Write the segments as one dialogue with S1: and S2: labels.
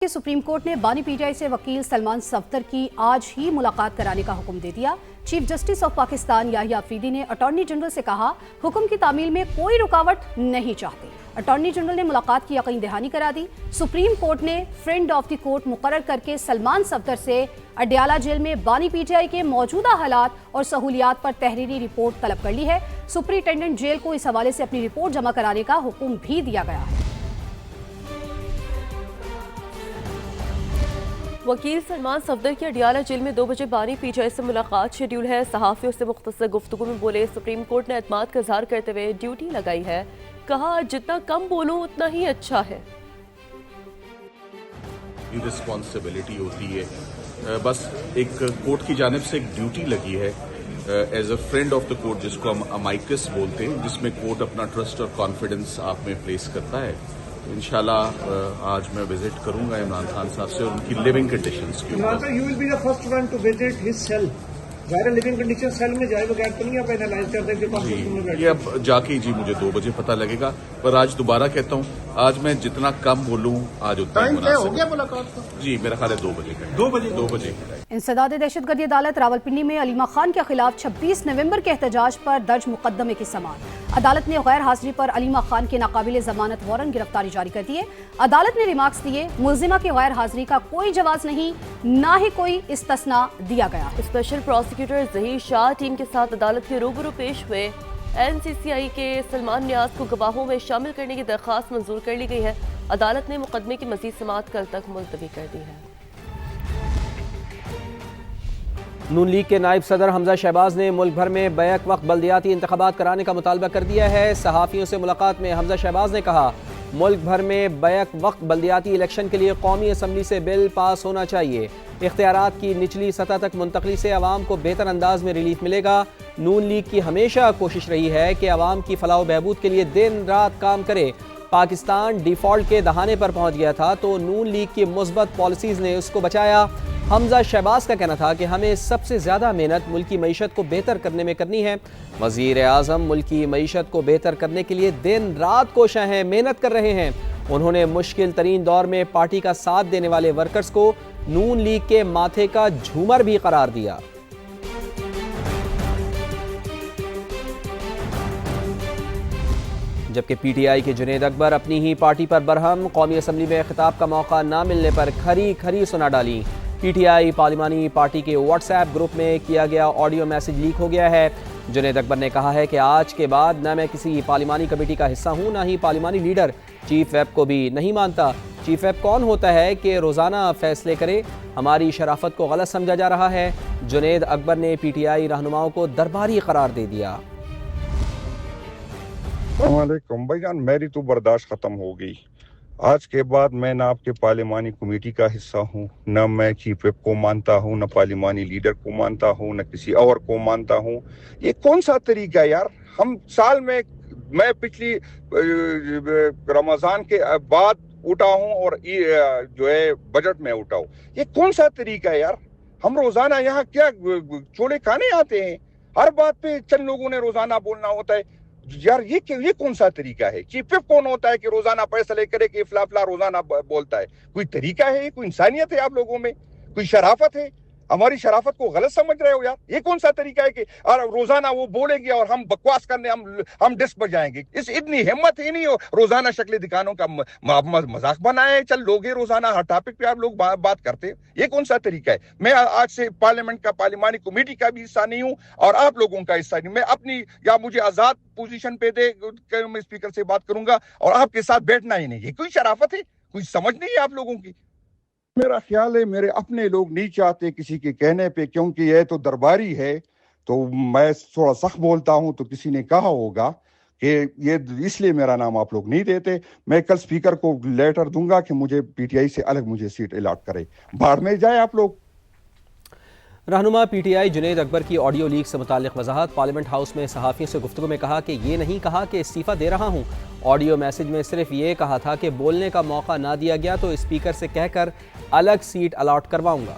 S1: کہ supreme court نے بانی پی ٹی آئی سے وکیل سلمان صفدر کی آج ہی ملاقات کرانے کا حکم دے دیا۔ چیف جسٹس آف پاکستان یحییٰ آفریدی نے اٹارنی جنرل سے کہا حکم کی تعمیل میں کوئی رکاوٹ نہیں چاہتے۔ اٹارنی جنرل نے ملاقات کی یقین دہانی کرا دی۔ سپریم کورٹ نے فرینڈ آف دی کورٹ مقرر کر کے سلمان صفدر سے اڈیالہ جیل میں بانی پی ٹی آئی کے موجودہ حالات اور سہولیات پر تحریری رپورٹ طلب کر لی ہے۔ سپرنٹینڈنٹ جیل کو اس حوالے سے اپنی رپورٹ جمع کرانے کا حکم بھی دیا گیا ہے۔
S2: وکیل سلمان صفدر کی اڈیالہ جیل میں 2 بجے بانی پی ٹی آئی سے ملاقات شیڈیول ہے۔ صحافیوں سے مختصر گفتگو میں بولے سپریم کورٹ نے اعتماد کا اظہار کرتے ہوئے ڈیوٹی لگائی ہے، کہا جتنا کم بولوں اتنا ہی اچھا ہے۔
S3: رسپانسبلٹی ہوتی ہے، بس ایک کورٹ کی جانب سے ایک ڈیوٹی لگی ہے as a friend of the court, جس کو ہم امائکس بولتے ہیں، جس میں کورٹ اپنا ٹرسٹ اور کانفیڈنس آپ میں پلیس کرتا ہے۔ انشاءاللہ آج میں وزٹ کروں گا عمران خان صاحب سے اور ان کی لیونگ کنڈیشنز کی۔
S4: عمران صاحب، you will be the first one to visit his cell. ظاہر لیونگ کنڈیشن سیل میں جائے بغیر تو نہیں آپ اینالائز کرتے کہ
S3: یہ اب جا کے جی مجھے 2 بجے پتہ لگے گا، پر آج دوبارہ کہتا ہوں آج میں جتنا کم بولوں آج اتنا مناسب۔
S4: ہو گیا ملاقات کا؟
S3: جی میرا خیال ہے 2 بجے کا۔ 2 بجے
S1: انسداد دہشت گردی عدالت راولپنڈی میں علیمہ خان کے خلاف 26 نومبر کے احتجاج پر درج مقدمے کی سماعت۔ عدالت نے غیر حاضری پر علیمہ خان کے ناقابل ضمانت وارنٹ گرفتاری جاری کر دیے۔ عدالت نے ریمارکس دیے ملزمہ کی غیر حاضری کا کوئی جواز نہیں، نہ ہی کوئی استثناء دیا گیا۔
S2: اسپیشل پروسیکیوٹر ظہیر شاہ ٹیم کے ساتھ عدالت کے روبرو پیش ہوئے۔ این سی سی آئی کے سلمان نیاز کو گواہوں میں شامل کرنے کی درخواست منظور کر لی گئی ہے۔ عدالت نے مقدمے کی مزید سماعت کل تک ملتوی کر دی ہے۔
S5: نون لیگ کے نائب صدر حمزہ شہباز نے ملک بھر میں بیک وقت بلدیاتی انتخابات کرانے کا مطالبہ کر دیا ہے۔ صحافیوں سے ملاقات میں حمزہ شہباز نے کہا ملک بھر میں بیک وقت بلدیاتی الیکشن کے لیے قومی اسمبلی سے بل پاس ہونا چاہیے۔ اختیارات کی نچلی سطح تک منتقلی سے عوام کو بہتر انداز میں ریلیف ملے گا۔ نون لیگ کی ہمیشہ کوشش رہی ہے کہ عوام کی فلاح و بہبود کے لیے دن رات کام کرے۔ پاکستان ڈیفالٹ کے دہانے پر پہنچ گیا تھا تو نون لیگ کی مثبت پالیسیز نے اس کو بچایا۔ حمزہ شہباز کا کہنا تھا کہ ہمیں سب سے زیادہ محنت ملکی معیشت کو بہتر کرنے میں کرنی ہے۔ وزیر اعظم ملکی معیشت کو بہتر کرنے کے لیے دن رات کوشاں ہیں، محنت کر رہے ہیں۔ انہوں نے مشکل ترین دور میں پارٹی کا ساتھ دینے والے ورکرز کو نون لیگ کے ماتھے کا جھومر بھی قرار دیا۔ جبکہ پی ٹی آئی کے جنید اکبر اپنی ہی پارٹی پر برہم، قومی اسمبلی میں خطاب کا موقع نہ ملنے پر کھری کھری سنا ڈالی۔ پی ٹی آئی پارلیمانی پارٹی کے واٹس ایپ گروپ میں کیا گیا آڈیو میسج لیک ہو گیا ہے۔ جنید اکبر نے کہا ہے کہ آج کے بعد نہ میں کسی پارلیمانی کمیٹی کا حصہ ہوں، نہ ہی پارلیمانی لیڈر چیف ویپ کو بھی نہیں مانتا۔ چیف ویپ کون ہوتا ہے کہ روزانہ فیصلے کرے؟ ہماری شرافت کو غلط سمجھا جا رہا ہے۔ جنید اکبر نے پی ٹی آئی رہنماؤں کو درباری قرار دے دیا۔
S6: السلام علیکم بھائی جان، میری تو برداشت ختم ہو گئی۔ آج کے بعد میں نہ آپ کے پارلیمانی کمیٹی کا حصہ ہوں، نہ میں چیف ویپ کو مانتا ہوں، نہ پارلیمانی لیڈر کو مانتا ہوں، نہ کسی اور کو مانتا ہوں۔ یہ کون سا طریقہ ہے یار؟ ہم سال میں پچھلی رمضان کے بعد اٹھا ہوں اور جو ہے بجٹ میں اٹھا ہوں۔ یہ کون سا طریقہ ہے یار؟ ہم روزانہ یہاں کیا چھولے کھانے آتے ہیں؟ ہر بات پہ چند لوگوں نے روزانہ بولنا ہوتا ہے یار۔ یہ کون سا طریقہ ہے؟ چیف ویپ کون ہوتا ہے کہ روزانہ فیصلے کرے کہ فلا فلا روزانہ بولتا ہے؟ کوئی طریقہ ہے؟ کوئی انسانیت ہے آپ لوگوں میں؟ کوئی شرافت ہے؟ ہماری شرافت کو غلط سمجھ رہے ہو یار؟ یہ کون سا طریقہ ہے کہ روزانہ وہ بولیں گے اور ہم بکواس کرنے ہم ڈسک پر جائیں گے؟ اتنی ہمت ہی نہیں ہو روزانہ شکل دکھانوں کا مذاق بنائے چل لوگ روزانہ ہر ٹاپک پہ آپ لوگ بات کرتے۔ یہ کون سا طریقہ ہے؟ میں آج سے پارلیمنٹ کا پارلیمانی کمیٹی کا بھی حصہ نہیں ہوں اور آپ لوگوں کا حصہ نہیں۔ میں اپنی یا مجھے آزاد پوزیشن پہ دے کہ میں اسپیکر سے بات کروں گا اور آپ کے ساتھ بیٹھنا ہی نہیں۔ یہ کوئی شرافت ہے؟ کوئی سمجھ نہیں ہے آپ لوگوں کی؟ میرا خیال ہے میرے اپنے لوگ نہیں چاہتے کسی کے کہنے پہ، کیونکہ یہ تو درباری ہے تو میں تھوڑا سخت بولتا ہوں تو کسی نے کہا ہوگا کہ یہ اس لیے میرا نام آپ لوگ نہیں دیتے۔ میں کل اسپیکر کو لیٹر دوں گا کہ مجھے پی ٹی آئی سے الگ مجھے سیٹ الاٹ کرے، باہر میں جائے آپ لوگ۔
S5: رہنما پی ٹی آئی جنید اکبر کی آڈیو لیک سے متعلق وضاحت۔ پارلیمنٹ ہاؤس میں صحافیوں سے گفتگو میں کہا کہ یہ نہیں کہا کہ استعفیٰ دے رہا ہوں، آڈیو میسج میں صرف یہ کہا تھا کہ بولنے کا موقع نہ دیا گیا تو اسپیکر سے کہہ کر الگ سیٹ الاٹ کرواؤں گا۔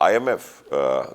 S7: IMF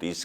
S7: 30,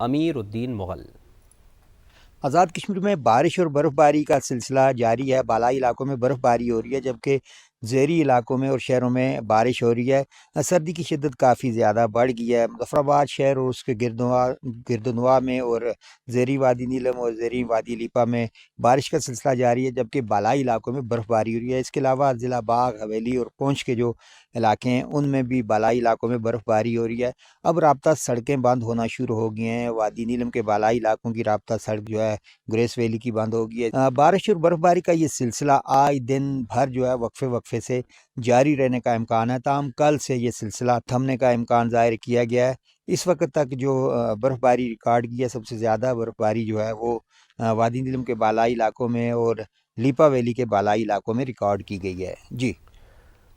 S5: امیر الدین مغل۔
S8: آزاد کشمیر میں بارش اور برف باری کا سلسلہ جاری ہے۔ بالائی علاقوں میں برف باری ہو رہی ہے جبکہ زیری علاقوں میں اور شہروں میں بارش ہو رہی ہے۔ سردی کی شدت کافی زیادہ بڑھ گئی ہے۔ مظفر آباد شہر اور اس کے گرد و نواح میں اور زیری وادی نیلم اور زیری وادی لیپا میں بارش کا سلسلہ جاری ہے جبکہ بالائی علاقوں میں برف باری ہو رہی ہے۔ اس کے علاوہ ضلع باغ، حویلی اور پونچھ کے جو علاقے ہیں ان میں بھی بالائی علاقوں میں برف باری ہو رہی ہے۔ اب رابطہ سڑکیں بند ہونا شروع ہو گئی ہیں۔ وادی نیلم کے بالائی علاقوں کی رابطہ سڑک جو ہے گریس ویلی کی بند ہو گئی ہے۔ بارش اور برف باری کا یہ سلسلہ آج دن بھر جو ہے وقفے سے جاری رہنے کا امکان ہے، تاہم کل سے یہ سلسلہ تھمنے کا امکان ظاہر کیا گیا ہے۔ اس وقت تک جو برف باری ریکارڈ کی ہے، سب سے زیادہ برف باری جو ہے وہ وادی نیلم کے بالائی علاقوں میں اور لیپا ویلی کے بالائی علاقوں میں ریکارڈ کی گئی ہے۔ جی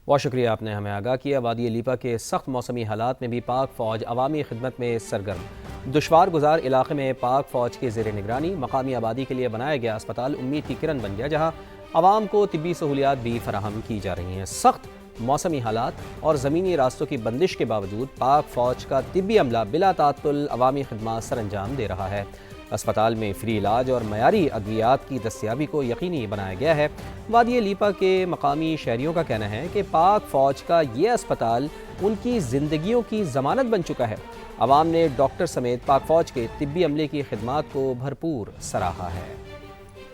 S5: بہت شکریہ، آپ نے ہمیں آگاہ کیا۔ وادی لیپا کے سخت موسمی حالات میں بھی پاک فوج عوامی خدمت میں سرگرم۔ دشوار گزار علاقے میں پاک فوج کے زیر نگرانی مقامی آبادی کے لیے بنایا گیا اسپتال امید کی کرن بن گیا، جہاں عوام کو طبی سہولیات بھی فراہم کی جا رہی ہیں۔ سخت موسمی حالات اور زمینی راستوں کی بندش کے باوجود پاک فوج کا طبی عملہ بلا تعطل عوامی خدمات سر انجام دے رہا ہے۔ اسپتال میں فری علاج اور معیاری ادویات کی دستیابی کو یقینی بنایا گیا ہے۔ وادی لیپا کے مقامی شہریوں کا کہنا ہے کہ پاک فوج کا یہ اسپتال ان کی زندگیوں کی ضمانت بن چکا ہے۔ عوام نے ڈاکٹر سمیت پاک فوج کے طبی عملے کی خدمات کو بھرپور سراہا ہے۔